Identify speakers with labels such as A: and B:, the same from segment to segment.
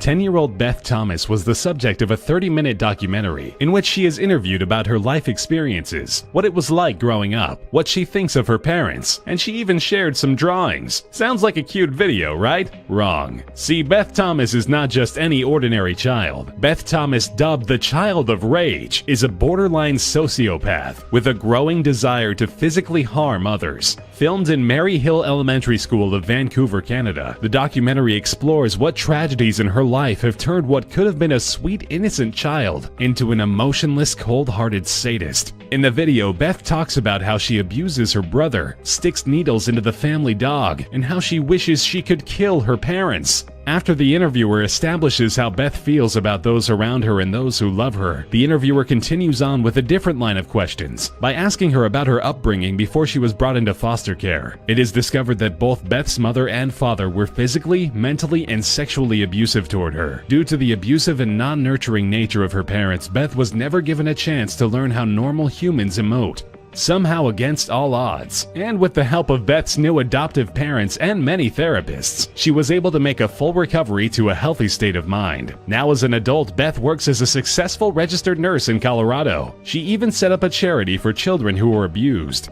A: 10-year-old Beth Thomas was the subject of a 30-minute documentary in which she is interviewed about her life experiences, what it was like growing up, what she thinks of her parents, and she even shared some drawings. Sounds like a cute video, right? Wrong. See, Beth Thomas is not just any ordinary child. Beth Thomas, dubbed the Child of Rage, is a borderline sociopath with a growing desire to physically harm others. Filmed in Mary Hill Elementary School of Vancouver, Canada, the documentary explores what tragedies in her life have turned what could have been a sweet, innocent child into an emotionless, cold-hearted sadist. In the video, Beth talks about how she abuses her brother, sticks needles into the family dog, and how she wishes she could kill her parents. After the interviewer establishes how Beth feels about those around her and those who love her, the interviewer continues on with a different line of questions by asking her about her upbringing before she was brought into foster care. It is discovered that both Beth's mother and father were physically, mentally, and sexually abusive toward her. Due to the abusive and non-nurturing nature of her parents, Beth was never given a chance to learn how normal humans emote. Somehow, against all odds, and with the help of Beth's new adoptive parents and many therapists, she was able to make a full recovery to a healthy state of mind. Now as an adult, Beth works as a successful registered nurse in Colorado. She even set up a charity for children who were abused.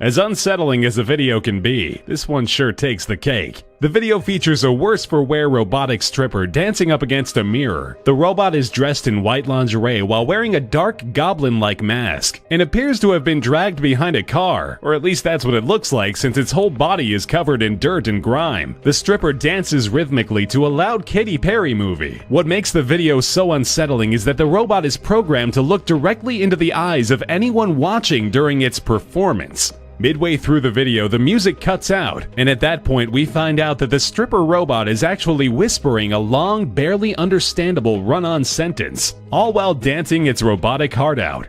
A: As unsettling as a video can be, this one sure takes the cake. The video features a worse-for-wear robotic stripper dancing up against a mirror. The robot is dressed in white lingerie while wearing a dark goblin-like mask, and appears to have been dragged behind a car, or at least that's what it looks like since its whole body is covered in dirt and grime. The stripper dances rhythmically to a loud Katy Perry movie. What makes the video so unsettling is that the robot is programmed to look directly into the eyes of anyone watching during its performance. Midway through the video, the music cuts out, and at that point we find out that the stripper robot is actually whispering a long, barely understandable run-on sentence, all while dancing its robotic heart out.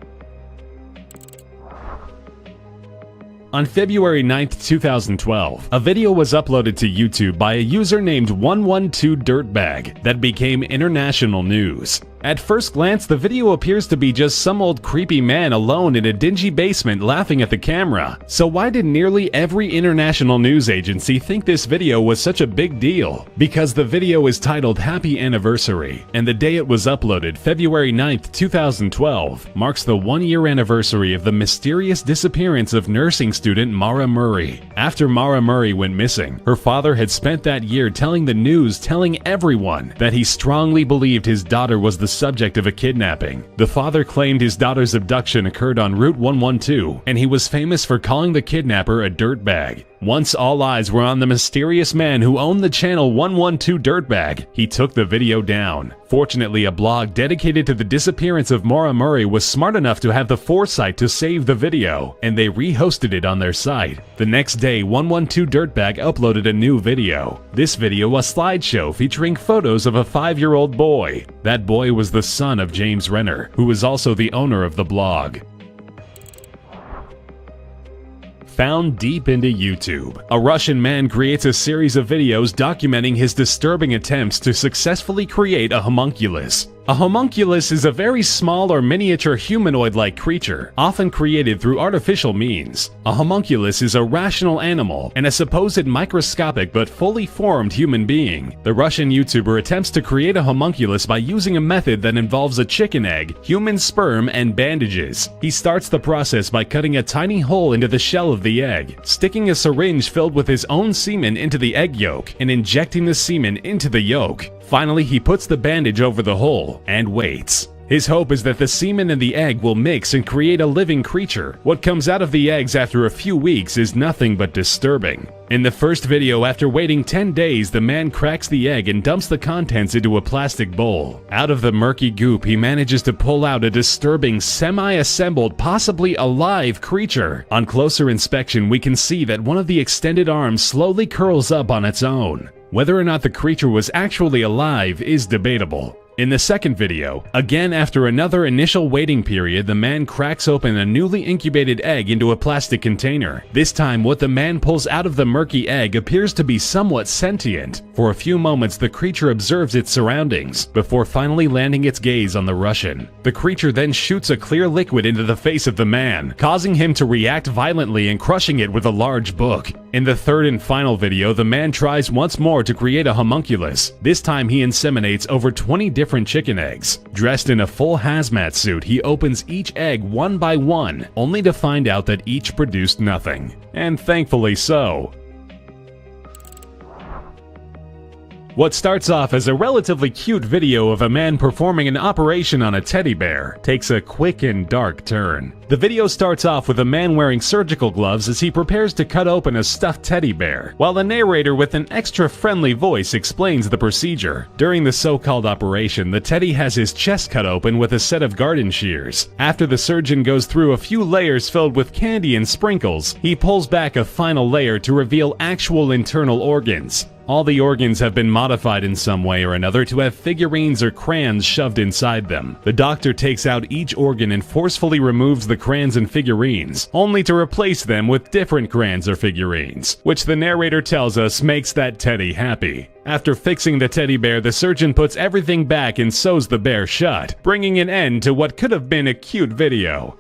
A: On February 9, 2012, a video was uploaded to YouTube by a user named 112dirtbag that became international news. At first glance, the video appears to be just some old creepy man alone in a dingy basement laughing at the camera. So why did nearly every international news agency think this video was such a big deal? Because the video is titled Happy Anniversary, and the day it was uploaded, February 9, 2012, marks the 1-year anniversary of the mysterious disappearance of nursing student Mara Murray. After Mara Murray went missing, her father had spent that year telling the news, telling everyone, that he strongly believed his daughter was the subject of a kidnapping. The father claimed his daughter's abduction occurred on Route 112, and he was famous for calling the kidnapper a dirtbag. Once all eyes were on the mysterious man who owned the channel 112dirtbag, he took the video down. Fortunately, a blog dedicated to the disappearance of Mara Murray was smart enough to have the foresight to save the video, and they rehosted it on their site. The next day, 112dirtbag uploaded a new video. This video, a slideshow featuring photos of a 5-year-old boy. That boy was the son of James Renner, who was also the owner of the blog. Found deep into YouTube, a Russian man creates a series of videos documenting his disturbing attempts to successfully create a homunculus. A homunculus is a very small or miniature humanoid-like creature, often created through artificial means. A homunculus is a rational animal and a supposed microscopic but fully formed human being. The Russian YouTuber attempts to create a homunculus by using a method that involves a chicken egg, human sperm, and bandages. He starts the process by cutting a tiny hole into the shell of the egg, sticking a syringe filled with his own semen into the egg yolk, and injecting the semen into the yolk. Finally, he puts the bandage over the hole and waits. His hope is that the semen and the egg will mix and create a living creature. What comes out of the eggs after a few weeks is nothing but disturbing. In the first video, after waiting 10 days, the man cracks the egg and dumps the contents into a plastic bowl. Out of the murky goop, he manages to pull out a disturbing, semi-assembled, possibly alive creature. On closer inspection, we can see that one of the extended arms slowly curls up on its own. Whether or not the creature was actually alive is debatable. In the second video, again after another initial waiting period, the man cracks open a newly incubated egg into a plastic container. This time, what the man pulls out of the murky egg appears to be somewhat sentient. For a few moments, the creature observes its surroundings, before finally landing its gaze on the Russian. The creature then shoots a clear liquid into the face of the man, causing him to react violently and crushing it with a large book. In the third and final video, the man tries once more to create a homunculus. This time he inseminates over 20 different chicken eggs. Dressed in a full hazmat suit, he opens each egg one by one, only to find out that each produced nothing. And thankfully so. What starts off as a relatively cute video of a man performing an operation on a teddy bear takes a quick and dark turn. The video starts off with a man wearing surgical gloves as he prepares to cut open a stuffed teddy bear, while the narrator with an extra friendly voice explains the procedure. During the so-called operation, the teddy has his chest cut open with a set of garden shears. After the surgeon goes through a few layers filled with candy and sprinkles, he pulls back a final layer to reveal actual internal organs. All the organs have been modified in some way or another to have figurines or crayons shoved inside them. The doctor takes out each organ and forcefully removes the crayons and figurines, only to replace them with different crayons or figurines, which the narrator tells us makes that teddy happy. After fixing the teddy bear, the surgeon puts everything back and sews the bear shut, bringing an end to what could have been a cute video.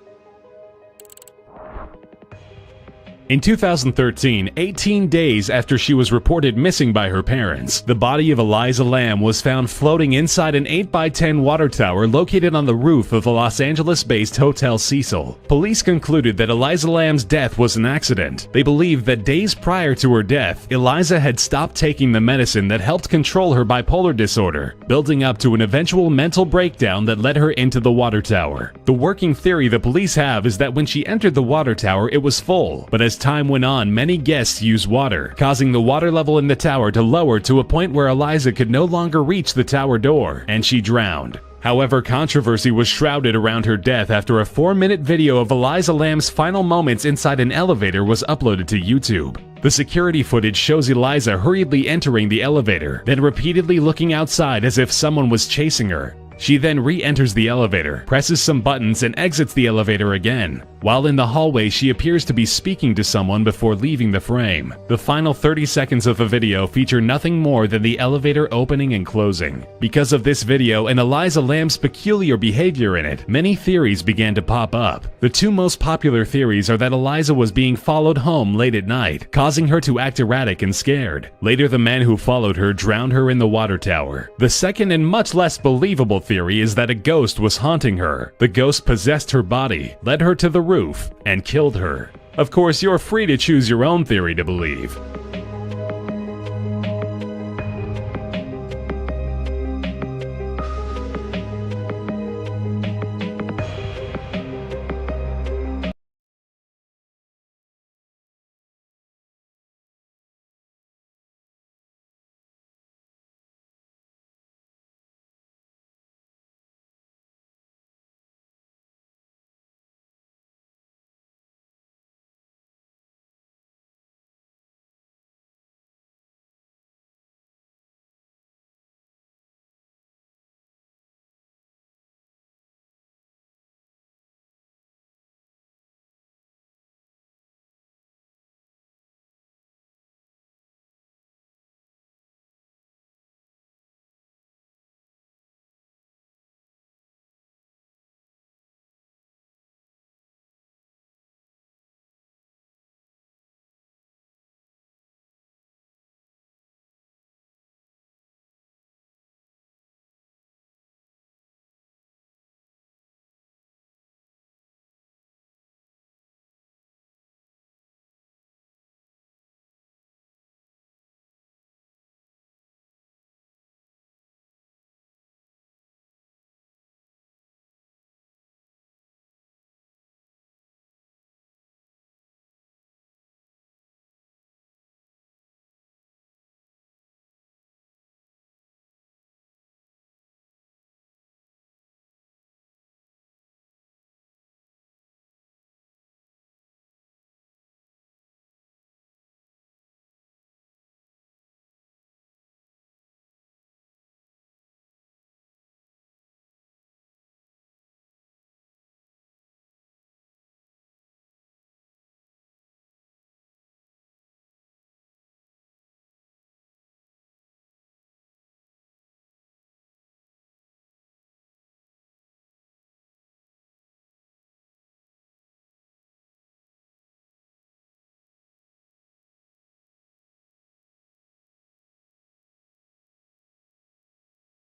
A: In 2013, 18 days after she was reported missing by her parents, the body of Eliza Lamb was found floating inside an 8x10 water tower located on the roof of the Los Angeles-based Hotel Cecil. Police concluded that Eliza Lamb's death was an accident. They believed that days prior to her death, Eliza had stopped taking the medicine that helped control her bipolar disorder, building up to an eventual mental breakdown that led her into the water tower. The working theory the police have is that when she entered the water tower, it was full, but as time went on, many guests used water, causing the water level in the tower to lower to a point where Eliza could no longer reach the tower door, and she drowned. However, controversy was shrouded around her death after a 4-minute video of Eliza Lamb's final moments inside an elevator was uploaded to YouTube. The security footage shows Eliza hurriedly entering the elevator, then repeatedly looking outside as if someone was chasing her. She then re-enters the elevator, presses some buttons, and exits the elevator again. While in the hallway, she appears to be speaking to someone before leaving the frame. The final 30 seconds of the video feature nothing more than the elevator opening and closing. Because of this video and Eliza Lamb's peculiar behavior in it, many theories began to pop up. The two most popular theories are that Eliza was being followed home late at night, causing her to act erratic and scared. Later, the man who followed her drowned her in the water tower. The second and much less believable theory is that a ghost was haunting her. The ghost possessed her body, led her to the roof, and killed her. Of course, you're free to choose your own theory to believe.